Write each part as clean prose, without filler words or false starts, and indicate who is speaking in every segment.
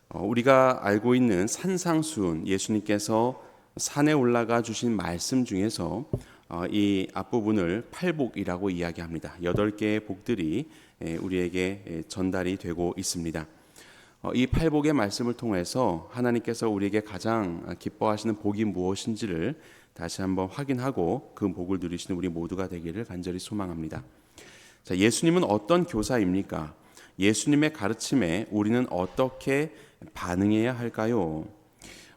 Speaker 1: 우리가 알고 있는 산상수훈, 예수님께서 산에 올라가 주신 말씀 중에서 이 앞부분을 팔복이라고 이야기합니다. 8개의 복들이 우리에게 전달이 되고 있습니다. 이 팔복의 말씀을 통해서 하나님께서 우리에게 가장 기뻐하시는 복이 무엇인지를 다시 한번 확인하고 그 복을 누리시는 우리 모두가 되기를 간절히 소망합니다. 자, 예수님은 어떤 교사입니까? 예수님의 가르침에 우리는 어떻게 반응해야 할까요?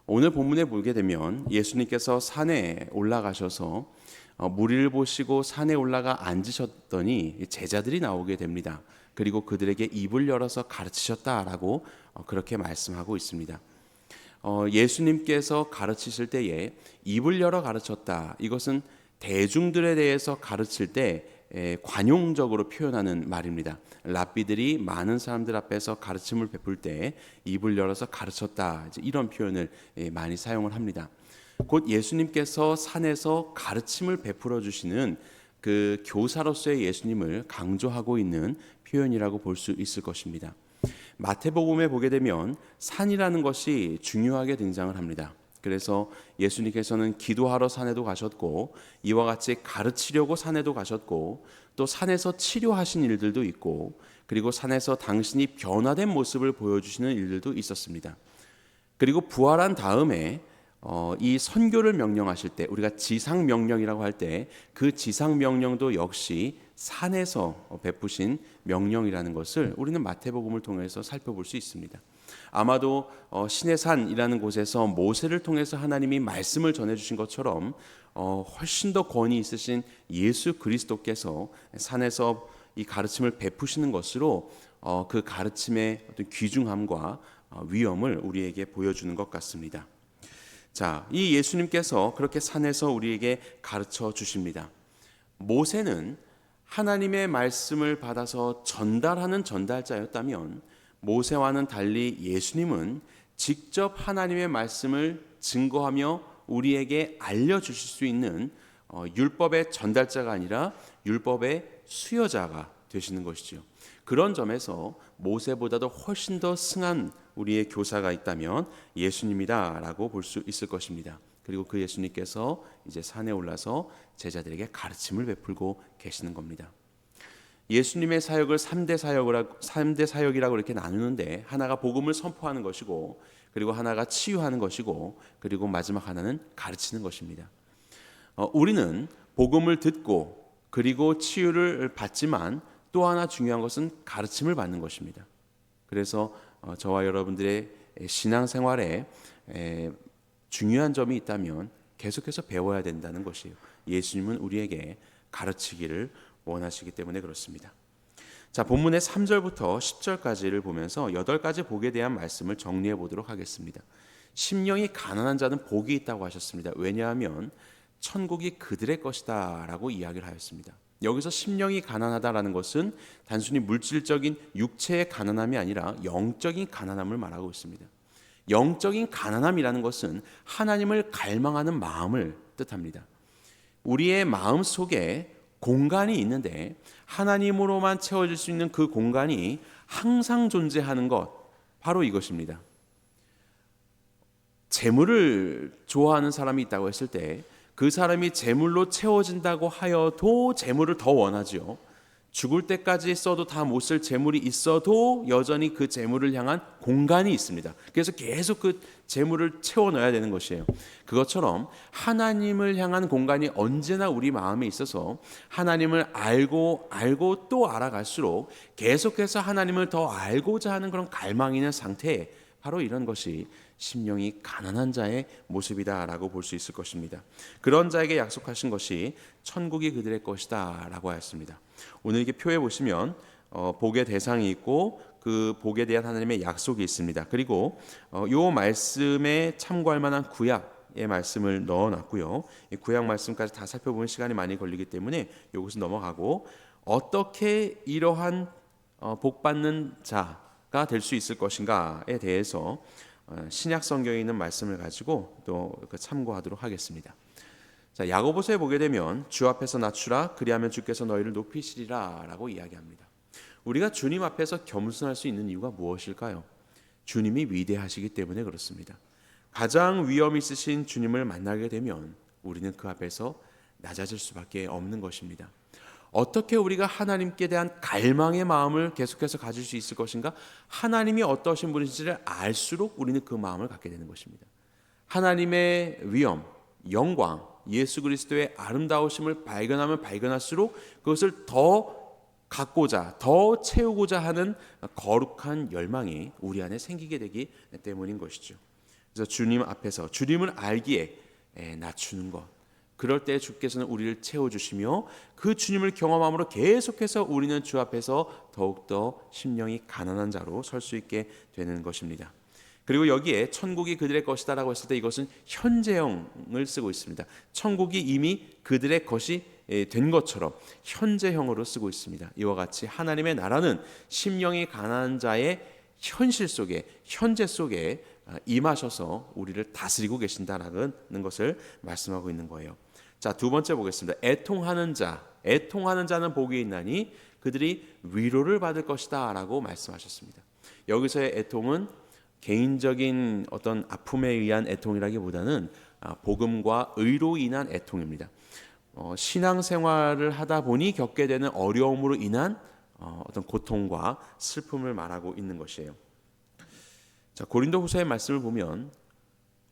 Speaker 1: 오늘 본문에 보게 되면 예수님께서 산에 올라가셔서 무리를 보시고 산에 올라가 앉으셨더니 제자들이 나오게 됩니다. 그리고 그들에게 입을 열어서 가르치셨다라고 그렇게 말씀하고 있습니다. 예수님께서 가르치실 때에 입을 열어 가르쳤다. 이것은 대중들에 대해서 가르칠 때 관용적으로 표현하는 말입니다. 랍비들이 많은 사람들 앞에서 가르침을 베풀 때 입을 열어서 가르쳤다. 이런 표현을 많이 사용을 합니다. 곧 예수님께서 산에서 가르침을 베풀어 주시는 그 교사로서의 예수님을 강조하고 있는 표현이라고 볼 수 있을 것입니다. 마태복음에 보게 되면 산이라는 것이 중요하게 등장을 합니다. 그래서 예수님께서는 기도하러 산에도 가셨고 이와 같이 가르치려고 산에도 가셨고 또 산에서 치료하신 일들도 있고 그리고 산에서 당신이 변화된 모습을 보여주시는 일들도 있었습니다. 그리고 부활한 다음에 이 선교를 명령하실 때 우리가 지상명령이라고 할 때 그 지상명령도 역시 산에서 베푸신 명령이라는 것을 우리는 마태복음을 통해서 살펴볼 수 있습니다. 아마도 시내산이라는 곳에서 모세를 통해서 하나님이 말씀을 전해주신 것처럼 훨씬 더 권위 있으신 예수 그리스도께서 산에서 이 가르침을 베푸시는 것으로 그 가르침의 어떤 귀중함과 위엄을 우리에게 보여주는 것 같습니다. 자, 이 예수님께서 그렇게 산에서 우리에게 가르쳐 주십니다. 모세는 하나님의 말씀을 받아서 전달하는 전달자였다면 모세와는 달리 예수님은 직접 하나님의 말씀을 증거하며 우리에게 알려주실 수 있는 율법의 전달자가 아니라 율법의 수여자가 되시는 것이죠. 그런 점에서 모세보다도 훨씬 더 승한 우리의 교사가 있다면 예수님이다라고 볼 수 있을 것입니다. 그리고 그 예수님께서 이제 산에 올라서 제자들에게 가르침을 베풀고 계시는 겁니다. 예수님의 사역을 3대 사역이라고 이렇게 나누는데 하나가 복음을 선포하는 것이고 그리고 하나가 치유하는 것이고 그리고 마지막 하나는 가르치는 것입니다. 우리는 복음을 듣고 그리고 치유를 받지만 또 하나 중요한 것은 가르침을 받는 것입니다. 그래서 저와 여러분들의 신앙생활에 중요한 점이 있다면 계속해서 배워야 된다는 것이에요. 예수님은 우리에게 가르치기를 원하시기 때문에 그렇습니다. 자, 본문의 3절부터 10절까지를 보면서 8가지 복에 대한 말씀을 정리해 보도록 하겠습니다. 심령이 가난한 자는 복이 있다고 하셨습니다. 왜냐하면 천국이 그들의 것이다 라고 이야기를 하였습니다. 여기서 심령이 가난하다라는 것은 단순히 물질적인 육체의 가난함이 아니라 영적인 가난함을 말하고 있습니다. 영적인 가난함이라는 것은 하나님을 갈망하는 마음을 뜻합니다. 우리의 마음 속에 공간이 있는데 하나님으로만 채워질 수 있는 그 공간이 항상 존재하는 것, 바로 이것입니다. 재물을 좋아하는 사람이 있다고 했을 때 그 사람이 재물로 채워진다고 하여도 재물을 더 원하지요. 죽을 때까지 써도 다 못 쓸 재물이 있어도 여전히 그 재물을 향한 공간이 있습니다. 그래서 계속 그 재물을 채워 넣어야 되는 것이에요. 그것처럼 하나님을 향한 공간이 언제나 우리 마음에 있어서 하나님을 알고 또 알아갈수록 계속해서 하나님을 더 알고자 하는 그런 갈망이 있는 상태에 바로 이런 것이 심령이 가난한 자의 모습이다라고 볼 수 있을 것입니다. 그런 자에게 약속하신 것이 천국이 그들의 것이다 라고 하였습니다. 오늘 이렇게 표에 보시면 복의 대상이 있고 그 복에 대한 하나님의 약속이 있습니다. 그리고 이 말씀에 참고할 만한 구약의 말씀을 넣어놨고요. 이 구약 말씀까지 다 살펴보면 시간이 많이 걸리기 때문에 이것은 넘어가고 어떻게 이러한 복받는 자가 될 수 있을 것인가에 대해서 신약 성경에 있는 말씀을 가지고 또 참고하도록 하겠습니다. 자, 야고보서에 보게 되면 주 앞에서 낮추라 그리하면 주께서 너희를 높이시리라 라고 이야기합니다. 우리가 주님 앞에서 겸손할 수 있는 이유가 무엇일까요? 주님이 위대하시기 때문에 그렇습니다. 가장 위엄 있으신 주님을 만나게 되면 우리는 그 앞에서 낮아질 수밖에 없는 것입니다. 어떻게 우리가 하나님께 대한 갈망의 마음을 계속해서 가질 수 있을 것인가? 하나님이 어떠신 분이신지를 알수록 우리는 그 마음을 갖게 되는 것입니다. 하나님의 위엄, 영광, 예수 그리스도의 아름다우심을 발견하면 발견할수록 그것을 더 갖고자, 더 채우고자 하는 거룩한 열망이 우리 안에 생기게 되기 때문인 것이죠. 그래서 주님 앞에서 주님을 알기에 낮추는 것, 그럴 때 주께서는 우리를 채워주시며 그 주님을 경험함으로 계속해서 우리는 주 앞에서 더욱더 심령이 가난한 자로 설 수 있게 되는 것입니다. 그리고 여기에 천국이 그들의 것이다라고 했을 때 이것은 현재형을 쓰고 있습니다. 천국이 이미 그들의 것이 된 것처럼 현재형으로 쓰고 있습니다. 이와 같이 하나님의 나라는 심령이 가난한 자의 현실 속에, 현재 속에 임하셔서 우리를 다스리고 계신다라는 것을 말씀하고 있는 거예요. 자, 두 번째 보겠습니다. 애통하는 자, 애통하는 자는 복이 있나니 그들이 위로를 받을 것이다라고 말씀하셨습니다. 여기서의 애통은 개인적인 어떤 아픔에 의한 애통이라기보다는 복음과 의로 인한 애통입니다. 신앙생활을 하다 보니 겪게 되는 어려움으로 인한 어떤 고통과 슬픔을 말하고 있는 것이에요. 자, 고린도후서의 말씀을 보면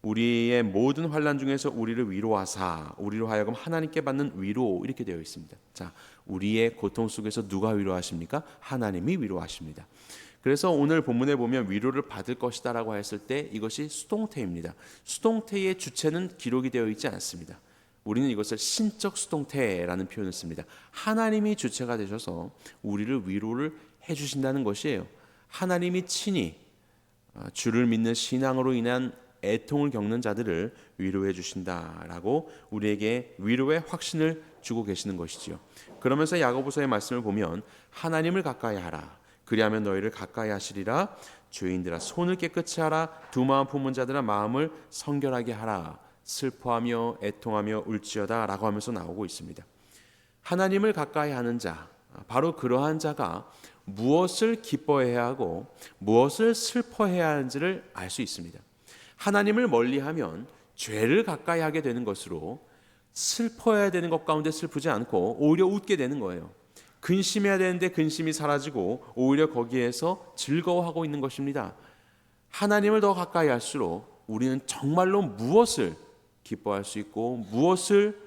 Speaker 1: 우리의 모든 환난 중에서 우리를 위로하사 우리로 하여금 하나님께 받는 위로 이렇게 되어 있습니다. 자, 우리의 고통 속에서 누가 위로하십니까? 하나님이 위로하십니다. 그래서 오늘 본문에 보면 위로를 받을 것이다라고 했을 때 이것이 수동태입니다. 수동태의 주체는 기록이 되어 있지 않습니다. 우리는 이것을 신적 수동태라는 표현을 씁니다. 하나님이 주체가 되셔서 우리를 위로를 해주신다는 것이에요. 하나님이 친히 주를 믿는 신앙으로 인한 애통을 겪는 자들을 위로해 주신다라고 우리에게 위로의 확신을 주고 계시는 것이지요. 그러면서 야고보서의 말씀을 보면 하나님을 가까이 하라. 그리하면 너희를 가까이 하시리라. 죄인들아 손을 깨끗이 하라. 두 마음 품은 자들아 마음을 성결하게 하라. 슬퍼하며 애통하며 울지어다 라고 하면서 나오고 있습니다. 하나님을 가까이 하는 자, 바로 그러한 자가 무엇을 기뻐해야 하고 무엇을 슬퍼해야 하는지를 알 수 있습니다. 하나님을 멀리하면 죄를 가까이 하게 되는 것으로 슬퍼해야 되는 것 가운데 슬프지 않고 오히려 웃게 되는 거예요. 근심해야 되는데 근심이 사라지고 오히려 거기에서 즐거워하고 있는 것입니다. 하나님을 더 가까이 할수록 우리는 정말로 무엇을 기뻐할 수 있고 무엇을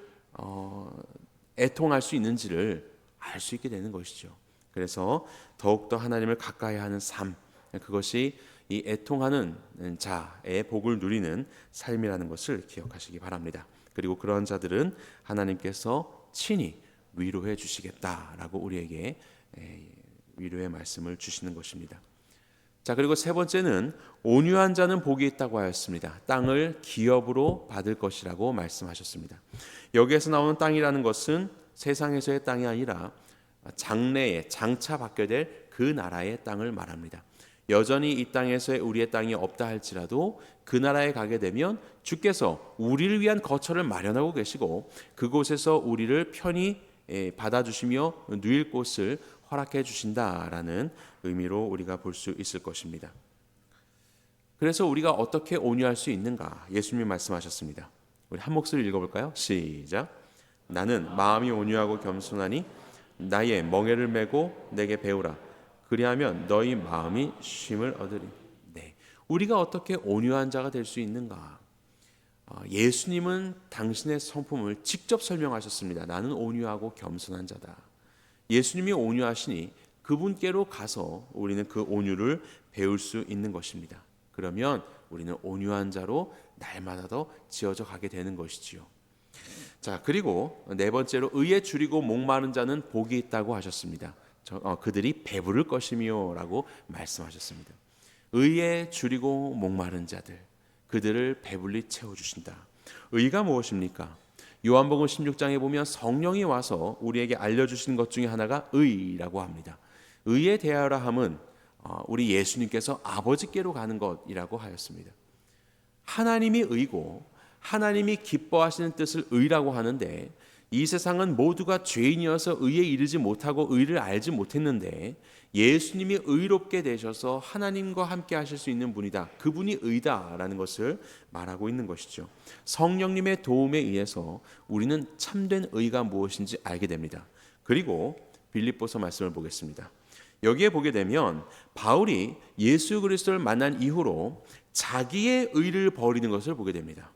Speaker 1: 애통할 수 있는지를 알 수 있게 되는 것이죠. 그래서 더욱더 하나님을 가까이 하는 삶, 그것이 이 애통하는 자의 복을 누리는 삶이라는 것을 기억하시기 바랍니다. 그리고 그런 자들은 하나님께서 친히 위로해 주시겠다라고 우리에게 위로의 말씀을 주시는 것입니다. 자, 그리고 세 번째는 온유한 자는 복이 있다고 하였습니다. 땅을 기업으로 받을 것이라고 말씀하셨습니다. 여기에서 나오는 땅이라는 것은 세상에서의 땅이 아니라 장래에 장차 받게 될 그 나라의 땅을 말합니다. 여전히 이 땅에서의 우리의 땅이 없다 할지라도 그 나라에 가게 되면 주께서 우리를 위한 거처를 마련하고 계시고 그곳에서 우리를 편히 받아주시며 누일 곳을 허락해 주신다라는 의미로 우리가 볼 수 있을 것입니다. 그래서 우리가 어떻게 온유할 수 있는가? 예수님이 말씀하셨습니다. 우리 한 목소리 읽어볼까요? 시작. 나는 마음이 온유하고 겸손하니 나의 멍에를 메고 내게 배우라. 그리하면 너희 마음이 쉼을 얻으리. 네, 우리가 어떻게 온유한 자가 될 수 있는가? 예수님은 당신의 성품을 직접 설명하셨습니다. 나는 온유하고 겸손한 자다. 예수님이 온유하시니 그분께로 가서 우리는 그 온유를 배울 수 있는 것입니다. 그러면 우리는 온유한 자로 날마다 더 지어져 가게 되는 것이지요. 자, 그리고 네 번째로 의에 줄이고 목마른 자는 복이 있다고 하셨습니다. 그들이 배부를 것이며 라고 말씀하셨습니다. 의에 줄이고 목마른 자들, 그들을 배불리 채워주신다. 의가 무엇입니까? 요한복음 16장에 보면 성령이 와서 우리에게 알려주신 것 중에 하나가 의라고 합니다. 의에 대하여라 함은 우리 예수님께서 아버지께로 가는 것이라고 하였습니다. 하나님이 의고 하나님이 기뻐하시는 뜻을 의라고 하는데 이 세상은 모두가 죄인이어서 의에 이르지 못하고 의를 알지 못했는데 예수님이 의롭게 되셔서 하나님과 함께 하실 수 있는 분이다. 그분이 의다라는 것을 말하고 있는 것이죠. 성령님의 도움에 의해서 우리는 참된 의가 무엇인지 알게 됩니다. 그리고 빌립보서 말씀을 보겠습니다. 여기에 보게 되면 바울이 예수 그리스도를 만난 이후로 자기의 의를 버리는 것을 보게 됩니다.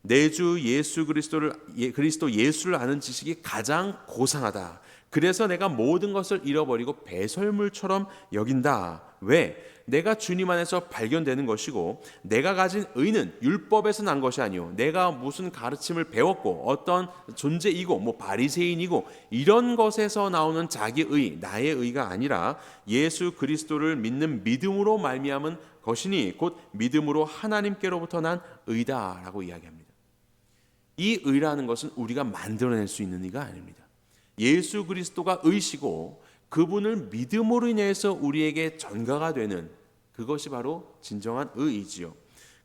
Speaker 1: 내 주 예수 그리스도 예수를 아는 지식이 가장 고상하다. 그래서 내가 모든 것을 잃어버리고 배설물처럼 여긴다. 왜? 내가 주님 안에서 발견되는 것이고 내가 가진 의는 율법에서 난 것이 아니오. 내가 무슨 가르침을 배웠고 어떤 존재이고 바리새인이고 이런 것에서 나오는 자기 의, 나의 의가 아니라 예수 그리스도를 믿는 믿음으로 말미암은 것이니 곧 믿음으로 하나님께로부터 난 의다라고 이야기합니다. 이 의라는 것은 우리가 만들어낼 수 있는 의가 아닙니다. 예수 그리스도가 의시고 그분을 믿음으로 인해서 우리에게 전가가 되는 그것이 바로 진정한 의이지요.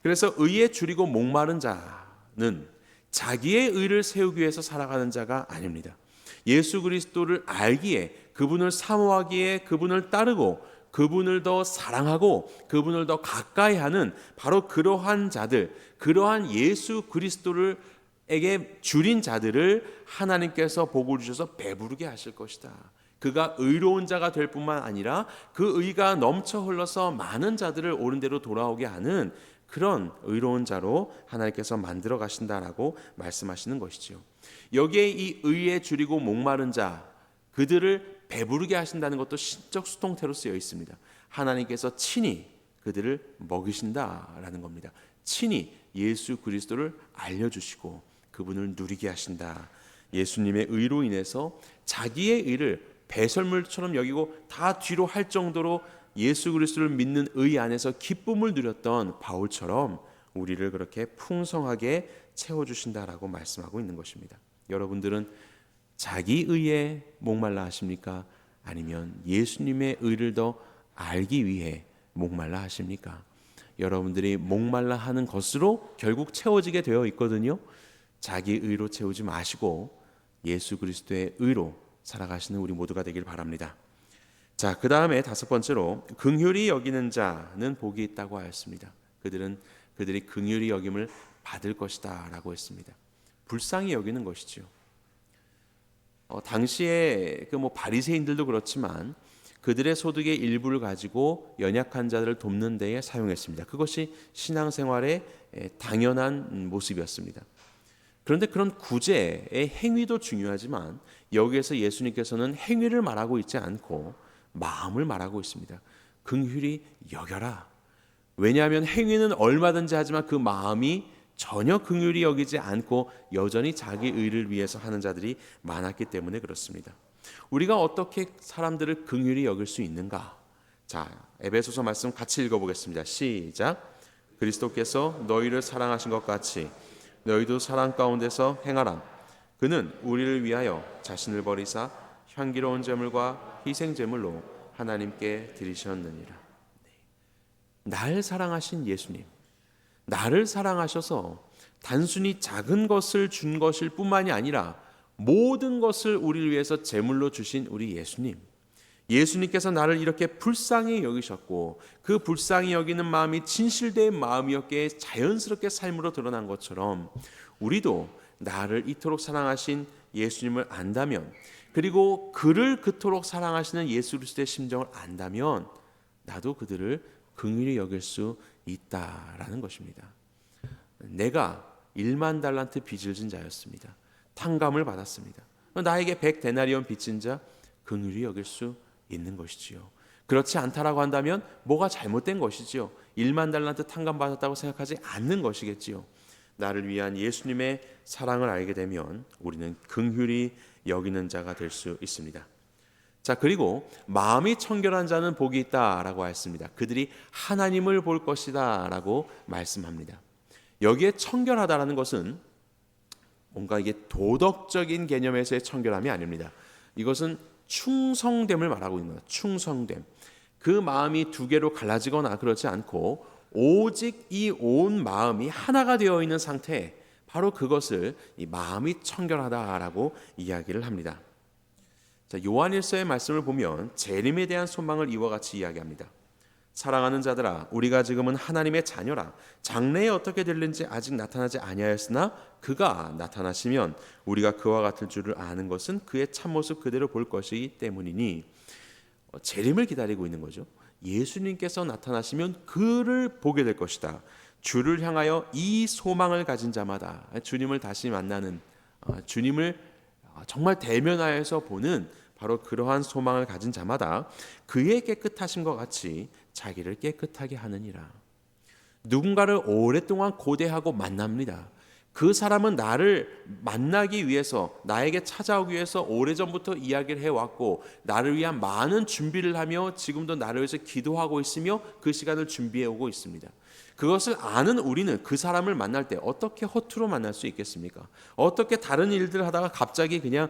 Speaker 1: 그래서 의에 줄이고 목마른 자는 자기의 의를 세우기 위해서 살아가는 자가 아닙니다. 예수 그리스도를 알기에, 그분을 사모하기에, 그분을 따르고 그분을 더 사랑하고 그분을 더 가까이 하는 바로 그러한 자들, 그러한 예수 그리스도를 에게 줄인 자들을 하나님께서 복을 주셔서 배부르게 하실 것이다. 그가 의로운 자가 될 뿐만 아니라 그 의가 넘쳐 흘러서 많은 자들을 옳은 대로 돌아오게 하는 그런 의로운 자로 하나님께서 만들어 가신다라고 말씀하시는 것이지요. 여기에 이 의에 줄이고 목마른 자, 그들을 배부르게 하신다는 것도 신적 수동태로 쓰여 있습니다. 하나님께서 친히 그들을 먹이신다라는 겁니다. 친히 예수 그리스도를 알려주시고 그분을 누리게 하신다. 예수님의 의로 인해서 자기의 의를 배설물처럼 여기고 다 뒤로 할 정도로 예수 그리스도를 믿는 의 안에서 기쁨을 누렸던 바울처럼 우리를 그렇게 풍성하게 채워주신다라고 말씀하고 있는 것입니다. 여러분들은 자기 의에 목말라 하십니까? 아니면 예수님의 의를 더 알기 위해 목말라 하십니까? 여러분들이 목말라 하는 것으로 결국 채워지게 되어 있거든요. 자기 의로 채우지 마시고 예수 그리스도의 의로 살아가시는 우리 모두가 되길 바랍니다. 자, 그 다음에 다섯 번째로 긍휼히 여기는 자는 복이 있다고 하였습니다. 그들이 긍휼히 여김을 받을 것이다라고 했습니다. 불쌍히 여기는 것이죠. 당시에 바리새인들도 그렇지만 그들의 소득의 일부를 가지고 연약한 자들을 돕는 데에 사용했습니다. 그것이 신앙생활의 당연한 모습이었습니다. 그런데 그런 구제의 행위도 중요하지만 여기에서 예수님께서는 행위를 말하고 있지 않고 마음을 말하고 있습니다. 긍휼히 여겨라. 왜냐하면 행위는 얼마든지 하지만 그 마음이 전혀 긍휼히 여기지 않고 여전히 자기 의를 위해서 하는 자들이 많았기 때문에 그렇습니다. 우리가 어떻게 사람들을 긍휼히 여길 수 있는가? 자, 에베소서 말씀 같이 읽어보겠습니다. 시작. 그리스도께서 너희를 사랑하신 것 같이 너희도 사랑 가운데서 행하라. 그는 우리를 위하여 자신을 버리사 향기로운 제물과 희생 제물로 하나님께 드리셨느니라. 날 사랑하신 예수님, 나를 사랑하셔서 단순히 작은 것을 준 것일 뿐만이 아니라 모든 것을 우리를 위해서 제물로 주신 우리 예수님, 예수님께서 나를 이렇게 불쌍히 여기셨고 그 불쌍히 여기는 마음이 진실된 마음이었기에 자연스럽게 삶으로 드러난 것처럼 우리도 나를 이토록 사랑하신 예수님을 안다면, 그리고 그를 그토록 사랑하시는 예수 그리스도의 심정을 안다면 나도 그들을 긍휼히 여길 수 있다라는 것입니다. 내가 1만 달란트 빚을 진 자였습니다. 탕감을 받았습니다. 나에게 100데나리온 빚진 자 긍휼히 여길 수 있는 것이지요. 그렇지 않다라고 한다면 뭐가 잘못된 것이지요. 1만 달란트 탕감 받았다고 생각하지 않는 것이겠지요. 나를 위한 예수님의 사랑을 알게 되면 우리는 긍휼히 여기는 자가 될 수 있습니다. 자, 그리고 마음이 청결한 자는 복이 있다라고 했습니다. 그들이 하나님을 볼 것이다라고 말씀합니다. 여기에 청결하다라는 것은 뭔가 이게 도덕적인 개념에서의 청결함이 아닙니다. 이것은 충성됨을 말하고 있는 거예요. 충성됨. 그 마음이 두 개로 갈라지거나 그렇지 않고 오직 이 온 마음이 하나가 되어 있는 상태, 바로 그것을 이 마음이 청결하다라고 이야기를 합니다. 자, 요한일서의 말씀을 보면 재림에 대한 소망을 이와 같이 이야기합니다. 사랑하는 자들아, 우리가 지금은 하나님의 자녀라. 장래에 어떻게 될는지 아직 나타나지 아니하였으나 그가 나타나시면 우리가 그와 같을 줄을 아는 것은 그의 참모습 그대로 볼 것이기 때문이니, 재림을 기다리고 있는 거죠. 예수님께서 나타나시면 그를 보게 될 것이다. 주를 향하여 이 소망을 가진 자마다, 주님을 다시 만나는, 주님을 정말 대면하여서 보는 바로 그러한 소망을 가진 자마다 그의 깨끗하심과 같이 자기를 깨끗하게 하느니라. 누군가를 오랫동안 고대하고 만납니다. 그 사람은 나를 만나기 위해서, 나에게 찾아오기 위해서 오래전부터 이야기를 해왔고 나를 위한 많은 준비를 하며 지금도 나를 위해서 기도하고 있으며 그 시간을 준비해 오고 있습니다. 그것을 아는 우리는 그 사람을 만날 때 어떻게 허투루 만날 수 있겠습니까? 어떻게 다른 일들 하다가 갑자기 그냥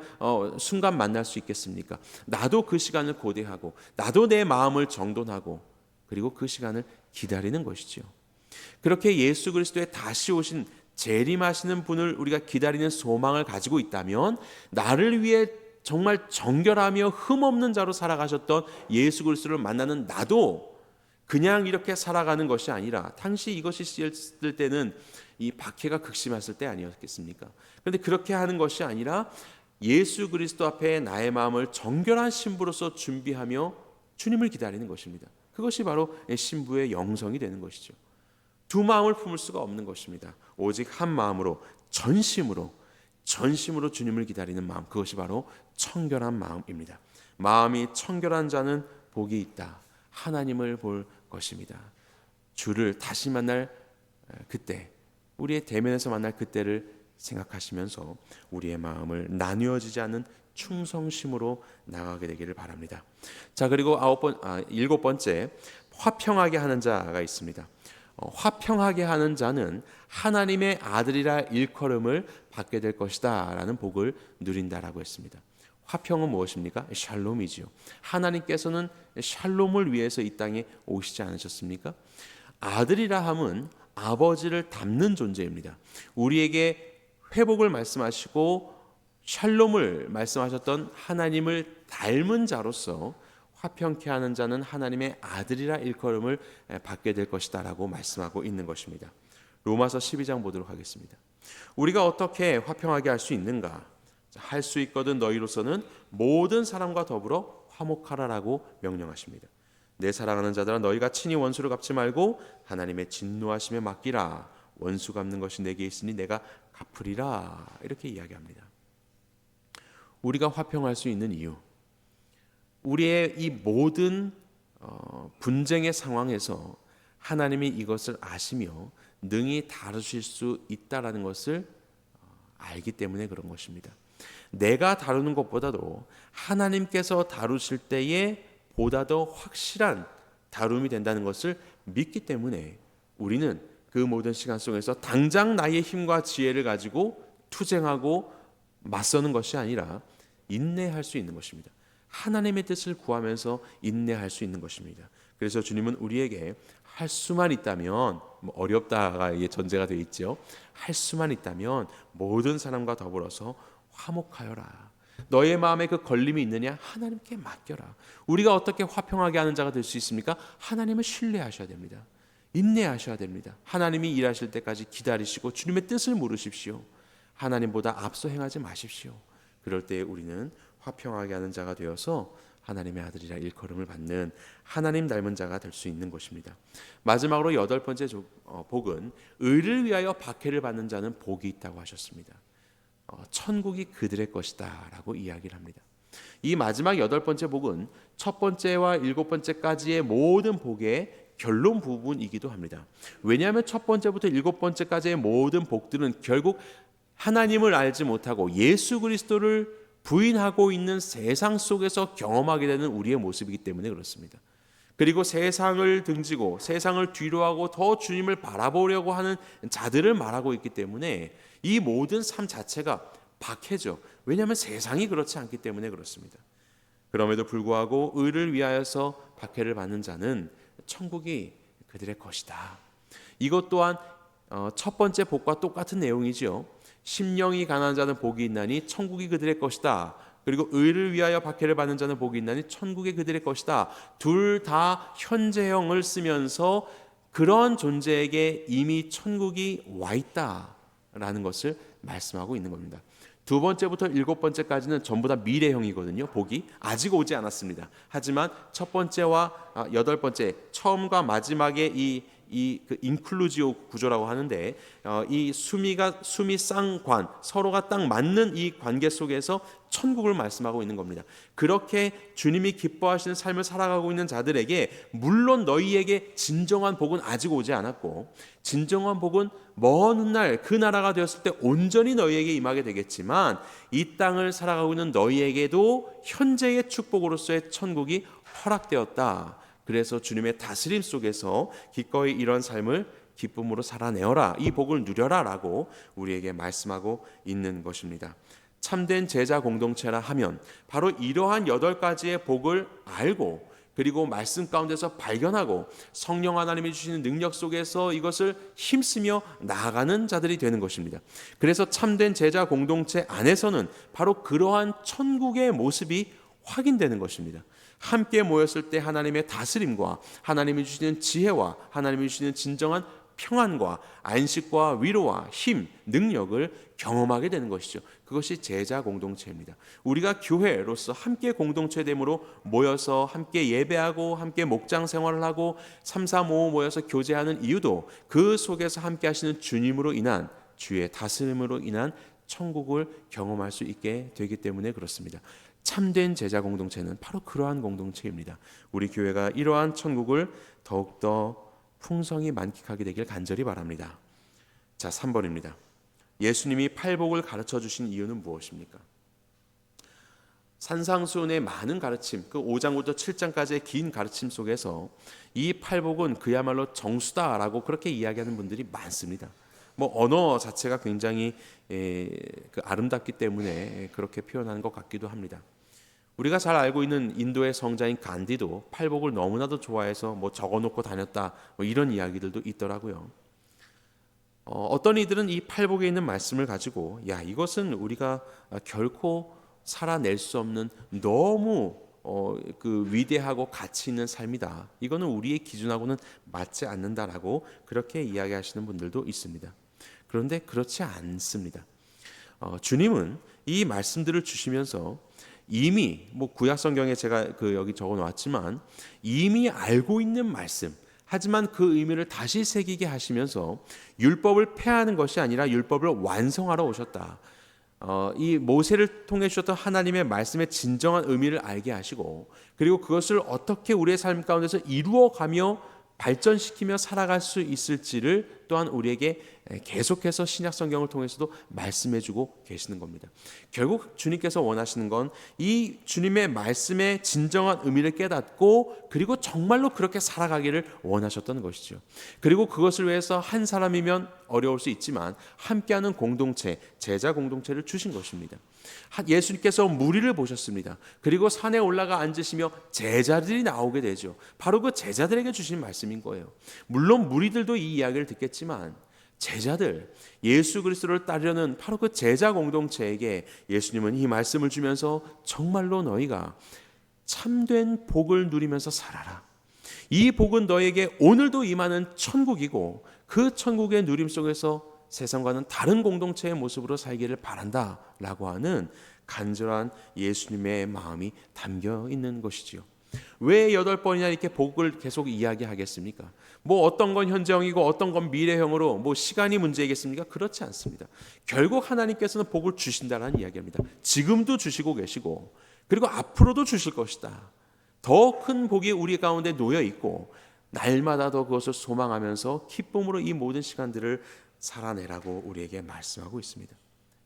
Speaker 1: 순간 만날 수 있겠습니까? 나도 그 시간을 고대하고 나도 내 마음을 정돈하고 그리고 그 시간을 기다리는 것이죠. 그렇게 예수 그리스도의 다시 오신 재림하시는 분을 우리가 기다리는 소망을 가지고 있다면, 나를 위해 정말 정결하며 흠없는 자로 살아가셨던 예수 그리스도를 만나는 나도 그냥 이렇게 살아가는 것이 아니라, 당시 이것이 쓰였을 때는 이 박해가 극심했을 때 아니었겠습니까? 그런데 그렇게 하는 것이 아니라 예수 그리스도 앞에 나의 마음을 정결한 신부로서 준비하며 주님을 기다리는 것입니다. 그것이 바로 신부의 영성이 되는 것이죠. 두 마음을 품을 수가 없는 것입니다. 오직 한 마음으로, 전심으로 주님을 기다리는 마음, 그것이 바로 청결한 마음입니다. 마음이 청결한 자는 복이 있다. 하나님을 볼 것입니다. 주를 다시 만날 그때, 우리의 대면에서 만날 그때를 생각하시면서 우리의 마음을 나뉘어지지 않는 충성심으로 나가게 되기를 바랍니다. 자, 그리고 일곱 번째, 화평하게 하는 자가 있습니다. 화평하게 하는 자는 하나님의 아들이라 일컬음을 받게 될 것이다 라는 복을 누린다라고 했습니다. 화평은 무엇입니까? 샬롬이지요. 하나님께서는 샬롬을 위해서 이 땅에 오시지 않으셨습니까? 아들이라 함은 아버지를 닮는 존재입니다. 우리에게 회복을 말씀하시고 샬롬을 말씀하셨던 하나님을 닮은 자로서 화평케 하는 자는 하나님의 아들이라 일컬음을 받게 될 것이다 라고 말씀하고 있는 것입니다. 로마서 12장 보도록 하겠습니다. 우리가 어떻게 화평하게 할 수 있는가? 할 수 있거든 너희로서는 모든 사람과 더불어 화목하라라고 명령하십니다. 내 사랑하는 자들아, 너희가 친히 원수를 갚지 말고 하나님의 진노하심에 맡기라. 원수 갚는 것이 내게 있으니 내가 갚으리라. 이렇게 이야기합니다. 우리가 화평할 수 있는 이유, 우리의 이 모든 분쟁의 상황에서 하나님이 이것을 아시며 능히 다루실 수 있다라는 것을 알기 때문에 그런 것입니다. 내가 다루는 것보다도 하나님께서 다루실 때에 보다 더 확실한 다룸이 된다는 것을 믿기 때문에 우리는 그 모든 시간 속에서 당장 나의 힘과 지혜를 가지고 투쟁하고 맞서는 것이 아니라 인내할 수 있는 것입니다. 하나님의 뜻을 구하면서 인내할 수 있는 것입니다. 그래서 주님은 우리에게 할 수만 있다면, 어렵다가 이게 전제가 되어 있죠. 할 수만 있다면 모든 사람과 더불어서 화목하여라. 너의 마음에 그 걸림이 있느냐? 하나님께 맡겨라. 우리가 어떻게 화평하게 하는 자가 될 수 있습니까? 하나님을 신뢰하셔야 됩니다. 인내하셔야 됩니다. 하나님이 일하실 때까지 기다리시고 주님의 뜻을 물으십시오. 하나님보다 앞서 행하지 마십시오. 그럴 때 우리는 화평하게 하는 자가 되어서 하나님의 아들이라 일컬음을 받는 하나님 닮은 자가 될 수 있는 것입니다. 마지막으로 여덟 번째 복은 의를 위하여 박해를 받는 자는 복이 있다고 하셨습니다. 천국이 그들의 것이다 라고 이야기를 합니다. 이 마지막 여덟 번째 복은 첫 번째와 일곱 번째까지의 모든 복의 결론 부분이기도 합니다. 왜냐하면 첫 번째부터 일곱 번째까지의 모든 복들은 결국 하나님을 알지 못하고 예수 그리스도를 부인하고 있는 세상 속에서 경험하게 되는 우리의 모습이기 때문에 그렇습니다. 그리고 세상을 등지고 세상을 뒤로하고 더 주님을 바라보려고 하는 자들을 말하고 있기 때문에 이 모든 삶 자체가 박해죠. 왜냐하면 세상이 그렇지 않기 때문에 그렇습니다. 그럼에도 불구하고 의를 위하여서 박해를 받는 자는 천국이 그들의 것이다. 이것 또한 첫 번째 복과 똑같은 내용이지요. 심령이 가난한 자는 복이 있나니 천국이 그들의 것이다. 그리고 의를 위하여 박해를 받는 자는 복이 있나니 천국이 그들의 것이다. 둘 다 현재형을 쓰면서 그런 존재에게 이미 천국이 와 있다라는 것을 말씀하고 있는 겁니다. 두 번째부터 일곱 번째까지는 전부 다 미래형이거든요. 복이 아직 오지 않았습니다. 하지만 첫 번째와 여덟 번째, 처음과 마지막에 그 인클루지오 구조라고 하는데, 이 수미 쌍관, 서로가 딱 맞는 이 관계 속에서 천국을 말씀하고 있는 겁니다. 그렇게 주님이 기뻐하시는 삶을 살아가고 있는 자들에게 물론 너희에게 진정한 복은 아직 오지 않았고, 진정한 복은 먼 훗날 그 나라가 되었을 때 온전히 너희에게 임하게 되겠지만, 이 땅을 살아가고 있는 너희에게도 현재의 축복으로서의 천국이 허락되었다. 그래서 주님의 다스림 속에서 기꺼이 이런 삶을 기쁨으로 살아내어라, 이 복을 누려라 라고 우리에게 말씀하고 있는 것입니다. 참된 제자 공동체라 하면 바로 이러한 8가지의 복을 알고, 그리고 말씀 가운데서 발견하고 성령 하나님이 주시는 능력 속에서 이것을 힘쓰며 나아가는 자들이 되는 것입니다. 그래서 참된 제자 공동체 안에서는 바로 그러한 천국의 모습이 확인되는 것입니다. 함께 모였을 때 하나님의 다스림과 하나님이 주시는 지혜와 하나님이 주시는 진정한 평안과 안식과 위로와 힘, 능력을 경험하게 되는 것이죠. 그것이 제자 공동체입니다. 우리가 교회로서 함께 공동체됨으로 모여서 함께 예배하고 함께 목장 생활을 하고 3, 4, 5 모여서 교제하는 이유도 그 속에서 함께 하시는 주님으로 인한, 주의 다스림으로 인한 천국을 경험할 수 있게 되기 때문에 그렇습니다. 참된 제자 공동체는 바로 그러한 공동체입니다. 우리 교회가 이러한 천국을 더욱더 풍성히 만끽하게 되길 간절히 바랍니다. 자, 3번입니다. 예수님이 팔복을 가르쳐 주신 이유는 무엇입니까? 산상수훈의 많은 가르침, 그 5장부터 7장까지의 긴 가르침 속에서 이 팔복은 그야말로 정수다라고 그렇게 이야기하는 분들이 많습니다. 언어 자체가 굉장히 아름답기 때문에 그렇게 표현하는 것 같기도 합니다. 우리가 잘 알고 있는 인도의 성자인 간디도 팔복을 너무나도 좋아해서 적어놓고 다녔다, 이런 이야기들도 있더라고요. 어떤 이들은 이 팔복에 있는 말씀을 가지고 이것은 우리가 결코 살아낼 수 없는 너무 그 위대하고 가치 있는 삶이다, 이거는 우리의 기준하고는 맞지 않는다라고 그렇게 이야기하시는 분들도 있습니다. 그런데 그렇지 않습니다. 주님은 이 말씀들을 주시면서 이미 구약 성경에 제가 여기 적어 놓았지만 이미 알고 있는 말씀, 하지만 그 의미를 다시 새기게 하시면서 율법을 폐하는 것이 아니라 율법을 완성하러 오셨다. 이 모세를 통해 주셨던 하나님의 말씀의 진정한 의미를 알게 하시고, 그리고 그것을 어떻게 우리의 삶 가운데서 이루어가며 발전시키며 살아갈 수 있을지를 또한 우리에게 계속해서 신약 성경을 통해서도 말씀해주고 계시는 겁니다. 결국 주님께서 원하시는 건 이 주님의 말씀의 진정한 의미를 깨닫고 그리고 정말로 그렇게 살아가기를 원하셨던 것이죠. 그리고 그것을 위해서 한 사람이면 어려울 수 있지만 함께하는 공동체, 제자 공동체를 주신 것입니다. 예수님께서 무리를 보셨습니다. 그리고 산에 올라가 앉으시며 제자들이 나오게 되죠. 바로 그 제자들에게 주신 말씀인 거예요. 물론 무리들도 이 이야기를 듣겠지만 제자들, 예수 그리스도를 따르려는 바로 그 제자 공동체에게 예수님은 이 말씀을 주면서 정말로 너희가 참된 복을 누리면서 살아라. 이 복은 너에게 오늘도 임하는 천국이고 그 천국의 누림 속에서 세상과는 다른 공동체의 모습으로 살기를 바란다 라고 하는 간절한 예수님의 마음이 담겨 있는 것이지요. 왜 8번이나 이렇게 복을 계속 이야기하겠습니까? 어떤 건 현재형이고 어떤 건 미래형으로 시간이 문제이겠습니까? 그렇지 않습니다. 결국 하나님께서는 복을 주신다는 이야기입니다. 지금도 주시고 계시고 그리고 앞으로도 주실 것이다. 더 큰 복이 우리 가운데 놓여 있고 날마다 더 그것을 소망하면서 기쁨으로 이 모든 시간들을 살아내라고 우리에게 말씀하고 있습니다.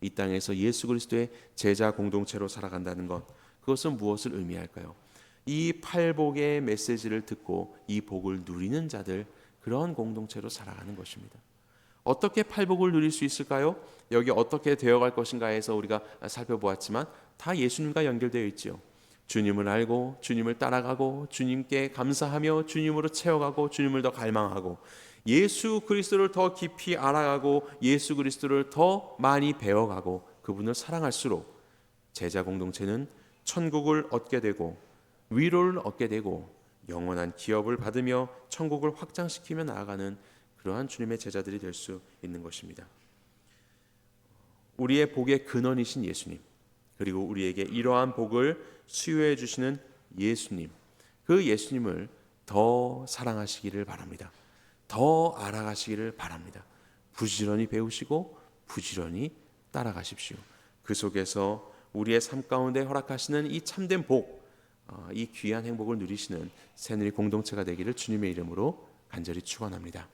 Speaker 1: 이 땅에서 예수 그리스도의 제자 공동체로 살아간다는 것, 그것은 무엇을 의미할까요? 이 팔복의 메시지를 듣고 이 복을 누리는 자들, 그런 공동체로 살아가는 것입니다. 어떻게 팔복을 누릴 수 있을까요? 여기 어떻게 되어갈 것인가 해서 우리가 살펴보았지만 다 예수님과 연결되어 있지요. 주님을 알고 주님을 따라가고 주님께 감사하며 주님으로 채워가고 주님을 더 갈망하고, 예수 그리스도를 더 깊이 알아가고 예수 그리스도를 더 많이 배워가고 그분을 사랑할수록 제자 공동체는 천국을 얻게 되고 위로를 얻게 되고 영원한 기업을 받으며 천국을 확장시키며 나아가는 그러한 주님의 제자들이 될 수 있는 것입니다. 우리의 복의 근원이신 예수님, 그리고 우리에게 이러한 복을 수여해 주시는 예수님, 그 예수님을 더 사랑하시기를 바랍니다. 더 알아가시기를 바랍니다. 부지런히 배우시고 부지런히 따라가십시오. 그 속에서 우리의 삶 가운데 허락하시는 이 참된 복, 이 귀한 행복을 누리시는 새누리 공동체가 되기를 주님의 이름으로 간절히 축원합니다.